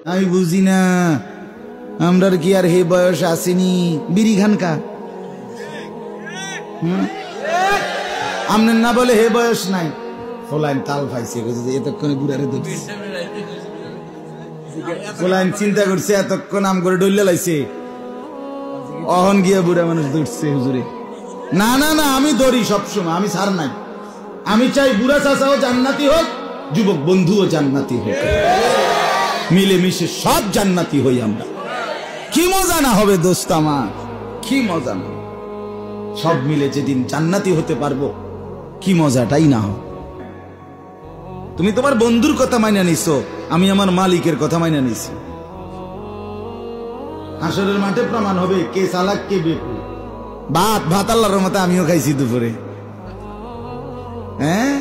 আমি বুঝি না আমরার কি আর হে বয়স আসেনি বিড়ি খানকা আমনের না বলে হে বয়স নাই ফলাইন তাল পাইছে এতক্ষণে বুড়ারে ধরছে ফলাইন চিন্তা করছে এতক্ষণ আম করে ডইলে লাইছে অহন গিয়া বুড়া মানুষ দৌড়ছে হুজুরে না না না আমি দৌড়ি সবসময় আমি ছাড় নাই আমি চাই বুড়া চাচাও জান্নাতি হোক যুবক বন্ধুও জান্নাতি হোক মিলেমিশে সব জান্নাতি হই আমরা কি মজা না হবে দোস্ত আমার কি মজা না সব মিলে যেদিন জান্নাতি হতে পারবো কি মজাটাই না হবে তুমি তোমার বন্ধুর কথা মাইনা নিছো আমি আমার মালিকের কথা মাইনা নিছি হাসরের মাঠে প্রমাণ হবে কে চালাক কে বেকুল ভাত আল্লাহর মতো আমিও খাইছি দুপুরে হ্যাঁ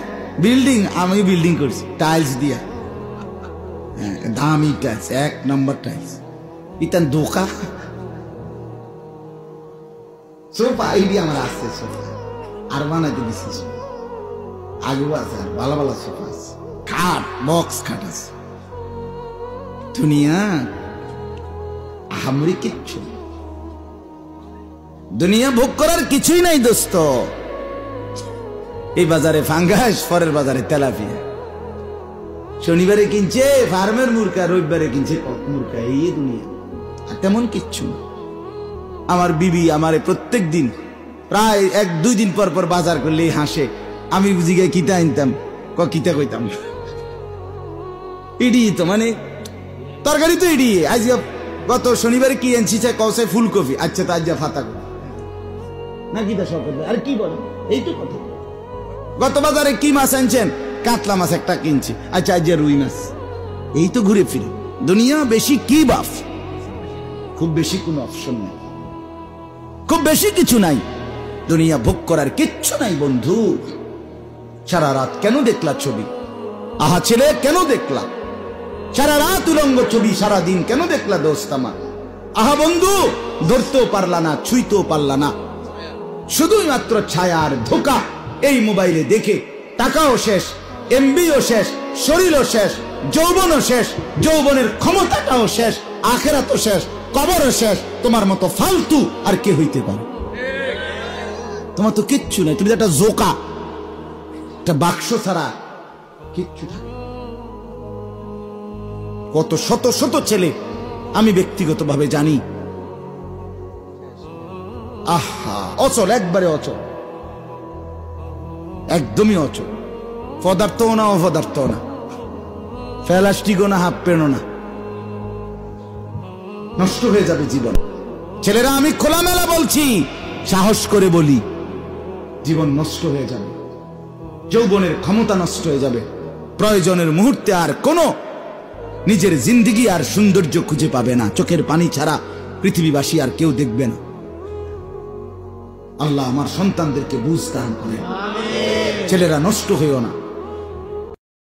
বিল্ডিং আমি বিল্ডিং করছি টাইলস দিয়া দামি টাইলস 1 নম্বর টাইলস ইতান ধোকা সোফা আইডি আমার আসছে সোফা আর বানাইতে দিছি আগে আছে আর ভালো ভালো সোফা আছে খাট বক্স খাট আছে দুনিয়া আহামরি কিচ্ছু দুনিয়া ভোগ করার কিছুই নাই দোস্ত এই বাজারে ফাঙ্গাস পরের বাজারে তেলাপিয়া শনিবারে কিনছে ফার্মের মুরগা রবিবারে কিনছে মুরগা এই দুনিয়া আর তেমন কিচ্ছু আমার বিবি আমারে প্রত্যেক দিন প্রায় 1-2 দিন পর পর বাজার করলে হাসে আমি বুঝি গে কিতা আনতাম কিতা কইতাম ইডি তো মানে তরকারি তো ইডি আজ গত শনিবারে কি আনছি কৌশে ফুলকপি আচ্ছা তো আজ ফাতা না কিতা সব আর কি বলেন এই তো কথা গত বাজারে কি মাছ আনছেন কাতলা মাছ একটা কিনছি আচ্ছা আজ রুই মাছ এই তো ঘুরে ফিরে দুনিয়া বেশি কি বাপ খুব বেশি কোনো অপশন নাই খুব বেশি কিছু নাই দুনিয়া ভোগ করার কিচ্ছু নাই বন্ধু সারা রাত কেন দেখলা ছবি আহা ছেলে কেন দেখলা সারা রাত উলঙ্গ ছবি সারা দিন কেন দেখলা দোস্ত আমার আহা বন্ধু ধরতেও পারলা না ছুঁইতেও পারলা না শুধুই মাত্র ছায়া আর ধোকা এই মোবাইলে দেখে টাকাও শেষ এমবিও শেষ শরীরও শেষ যৌবনও শেষ যৌবনের ক্ষমতাটাও শেষ আখেরাতও শেষ কবরও শেষ তোমার মতো ফালতু আর কে হইতে পারে তোমার তো কিচ্ছু নাই তুমি একটা জোকা একটা বাক্স ছাড়া কিচ্ছু থাকে কত শত শত ছেলে আমি ব্যক্তিগতভাবে জানি আহা অচল একবারে অচল একদমই অচল পদার্থও না অপদার্থ না প্লাস্টিকও না হাফ পেনও না নষ্ট হয়ে যাবে জীবন ছেলেরা আমি খোলামেলা বলছি সাহস করে বলি জীবন নষ্ট হয়ে যাবে যৌবনের ক্ষমতা নষ্ট হয়ে যাবে প্রয়োজনের মুহূর্তে আর কোনো নিজের জিন্দেগি আর সৌন্দর্য খুঁজে পাবে না চোখের পানি ছাড়া পৃথিবীবাসী আর কেউ দেখবে না আল্লাহ আমার সন্তানদেরকে বুঝ দান করেন ছেলেরা নষ্ট হইও না